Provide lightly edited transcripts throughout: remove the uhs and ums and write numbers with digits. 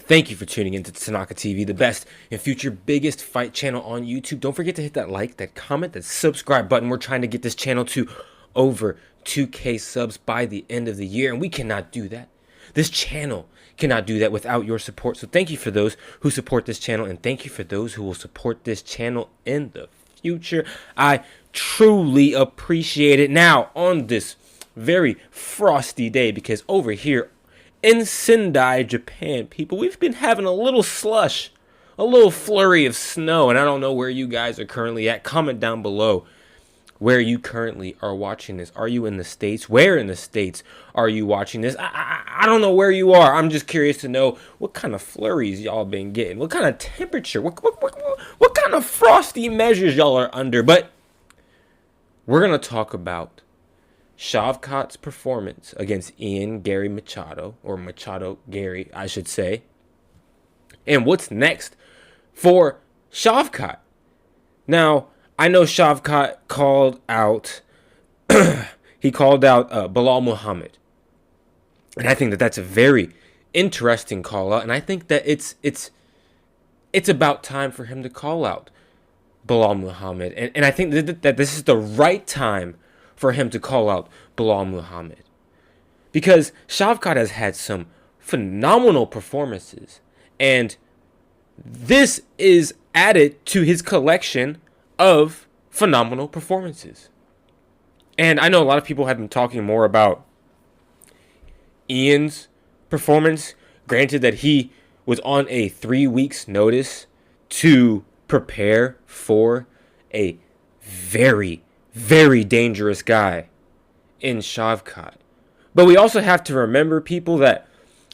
Thank you for tuning into Tanaka TV, the best and future biggest fight channel on YouTube. Don't forget to hit that like, that comment, that subscribe button. We're trying to get this channel to over 2K subs by the end of the year, and we cannot do that. This channel cannot do that without your support. So thank you for those who support this channel, and thank you for those who will support this channel in the future. I truly appreciate it. Now, on this very frosty day, because over here in Sendai, Japan, people, we've been having a little slush, a little flurry of snow, and I don't know where you guys are currently at. Comment down below where you currently are watching this. Are you in the States? Where in the States are you watching this? I don't know where you are. I'm just curious to know what kind of flurries y'all been getting. What kind of temperature? What kind of frosty measures y'all are under? But we're going to talk about Shavkat's performance against Ian Machado, or Machado Garry, I should say. And what's next for Shavkat? Now, I know Shavkat called out, he called out Belal Muhammad. And I think that that's a very interesting call out. And I think that it's about time for him to call out Belal Muhammad. And I think that this is the right time for him to call out Belal Muhammad, because Shavkat has had some phenomenal performances, and this is added to his collection of phenomenal performances. And I know a lot of people have been talking more about Ian's performance. Granted that he was on a 3 weeks notice to prepare for a very dangerous guy in Shavkat. But we also have to remember, people, that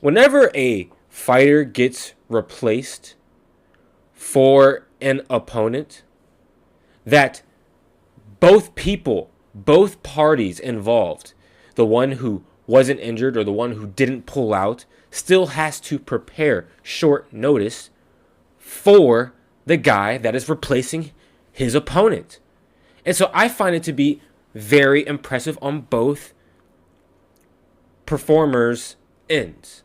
whenever a fighter gets replaced for an opponent, that both parties involved, the one who wasn't injured or the one who didn't pull out, still has to prepare short notice for the guy that is replacing his opponent. And so I find it to be very impressive on both performers' ends.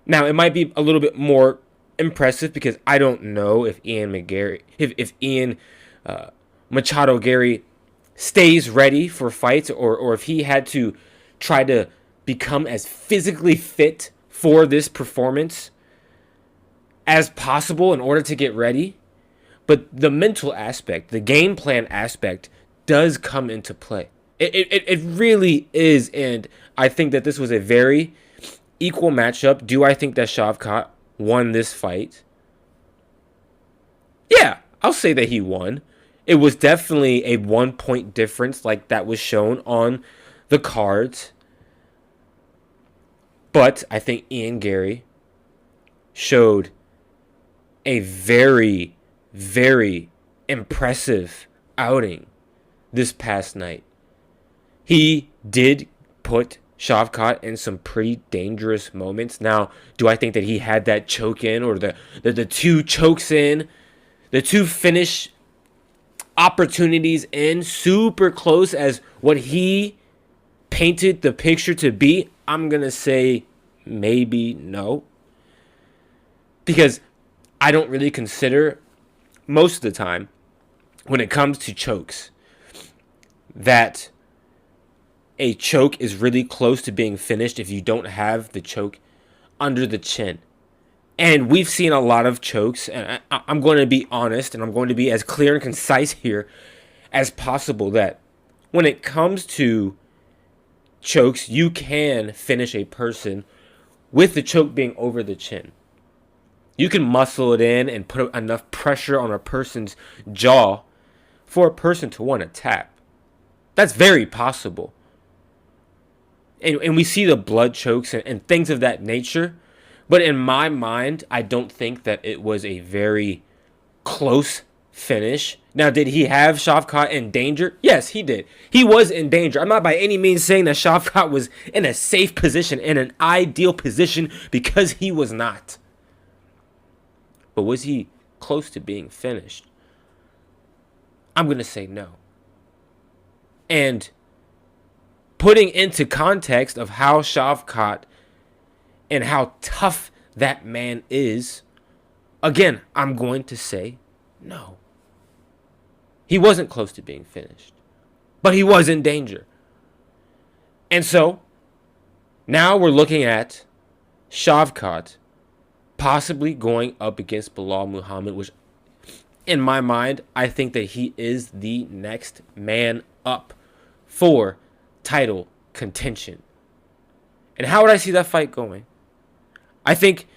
Now, it might be a little bit more impressive because I don't know if Ian Machado Garry stays ready for fights, or if he had to try to become as physically fit for this performance as possible in order to get ready. But the mental aspect, the game plan aspect, does come into play. It really is, and I think that this was a very equal matchup. Do I think that Shavkat won this fight? Yeah, I'll say that he won. It was definitely a 1 point difference, like that was shown on the cards. But I think Ian Garry showed a very impressive outing this past night. He did put Shavkat in some pretty dangerous moments. Now, do I think that he had that choke in, or the two chokes in, the two finish opportunities in, super close as what he painted the picture to be? I'm going to say maybe no. Because I don't really consider, most of the time, when it comes to chokes, that a choke is really close to being finished if you don't have the choke under the chin. And we've seen a lot of chokes, and I'm going to be honest, and I'm going to be as clear and concise here as possible, that when it comes to chokes, you can finish a person with the choke being over the chin. You can muscle it in and put enough pressure on a person's jaw for a person to want to tap. That's very possible. And we see the blood chokes and things of that nature. But in my mind, I don't think that it was a very close finish. Now, did he have Shavkat in danger? Yes, he did. He was in danger. I'm not by any means saying that Shavkat was in a safe position, in an ideal position, because he was not. But was he close to being finished? I'm going to say no. And putting into context of how Shavkat and how tough that man is, again, I'm going to say no. He wasn't close to being finished, but he was in danger. And so now we're looking at Shavkat possibly going up against Belal Muhammad, which in my mind, I think that he is the next man up for title contention. And how would I see that fight going? I think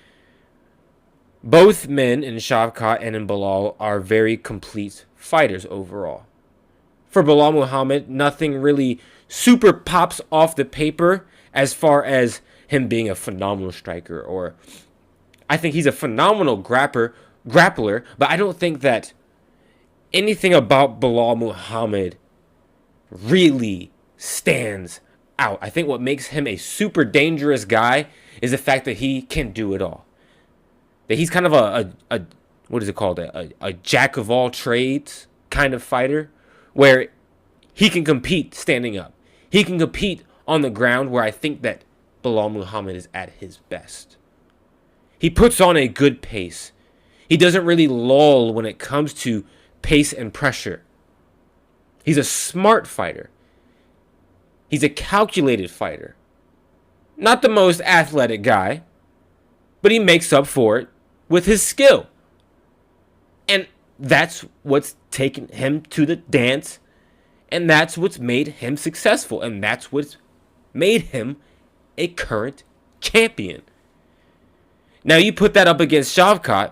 both men in Shavkat and in Belal are very complete fighters overall. For Belal Muhammad, nothing really super pops off the paper as far as him being a phenomenal striker, or I think he's a phenomenal grappler, but I don't think that anything about Belal Muhammad really stands out. I think what makes him a super dangerous guy is the fact that he can do it all. That he's kind of a what is it called? A jack of all trades kind of fighter, where he can compete standing up. He can compete on the ground, where I think that Belal Muhammad is at his best. He puts on a good pace. He doesn't really lull when it comes to pace and pressure. He's a smart fighter. He's a calculated fighter. Not the most athletic guy, but he makes up for it with his skill. And that's what's taken him to the dance, and that's what's made him successful, and that's what's made him a current champion. Now you put that up against Shavkat,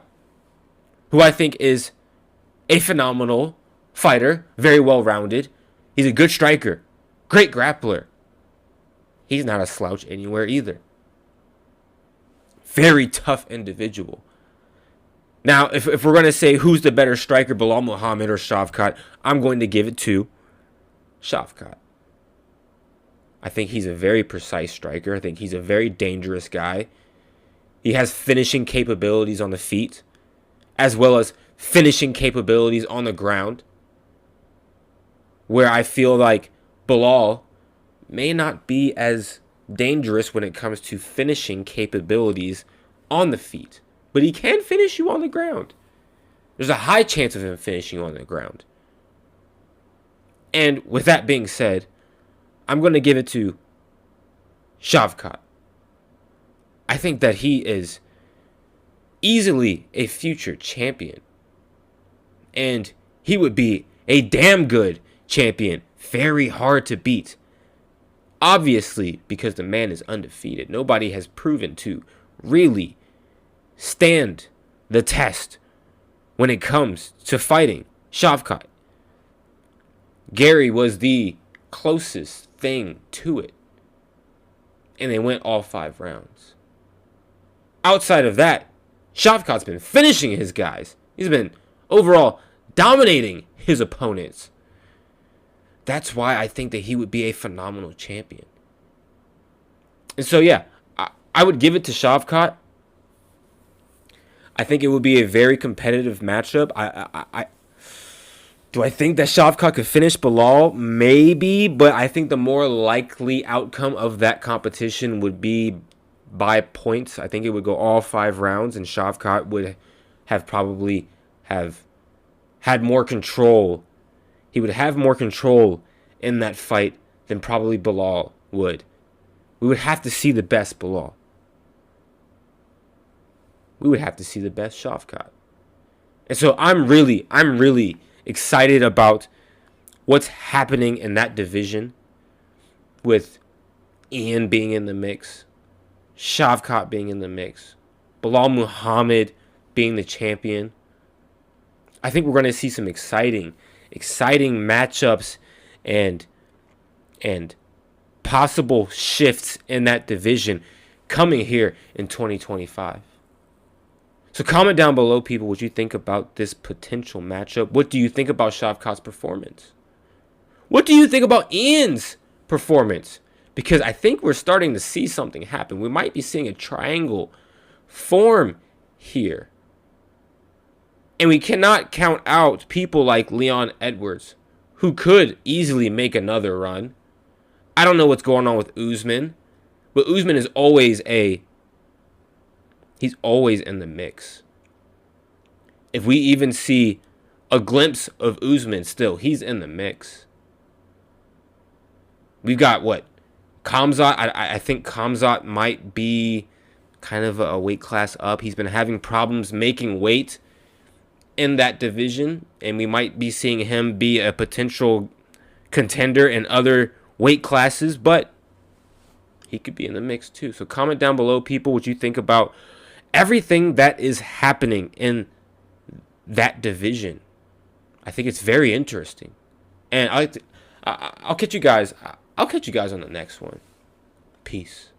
who I think is a phenomenal fighter, very well-rounded. He's a good striker, great grappler. He's not a slouch anywhere either. Very tough individual. Now, if we're going to say who's the better striker, Belal Muhammad or Shavkat, I'm going to give it to Shavkat. I think he's a very precise striker. I think he's a very dangerous guy. He has finishing capabilities on the feet, as well as finishing capabilities on the ground, where I feel like Belal may not be as dangerous when it comes to finishing capabilities on the feet, but he can finish you on the ground. There's a high chance of him finishing you on the ground. And with that being said, I'm going to give it to Shavkat. I think that he is easily a future champion. And he would be a damn good champion. Very hard to beat. Obviously, because the man is undefeated. Nobody has proven to really stand the test when it comes to fighting Shavkat. Garry was the closest thing to it. And they went all 5 rounds. Outside of that, Shavkat's been finishing his guys. He's been overall dominating his opponents. That's why I think that he would be a phenomenal champion. And so, yeah, I would give it to Shavkat. I think it would be a very competitive matchup. Do I think that Shavkat could finish Belal? Maybe, but I think the more likely outcome of that competition would be by points. I think it would go all 5 rounds, and Shavkat would have probably have had more control. He would have more control in that fight than probably Belal would. We would have to see the best Belal. We would have to see the best Shavkat. And so I'm really excited about what's happening in that division, with Ian being in the mix, Shavkat being in the mix, Belal Muhammad being the champion. I think we're going to see some exciting matchups and possible shifts in that division coming here in 2025. So comment down below, people, what you think about this potential matchup. What do you think about Shavkat's performance? What do you think about Ian's performance? Because I think we're starting to see something happen. We might be seeing a triangle form here. And we cannot count out people like Leon Edwards, who could easily make another run. I don't know what's going on with Usman, but Usman is always a He's always in the mix. If we even see a glimpse of Usman still, he's in the mix. We've got what? Khamzat. I think Khamzat might be kind of a weight class up. He's been having problems making weight in that division, and we might be seeing him be a potential contender in other weight classes, but he could be in the mix too. So comment down below, people, what you think about everything that is happening in that division. I think it's very interesting, and I'll catch you guys. I'll catch you guys on the next one. Peace.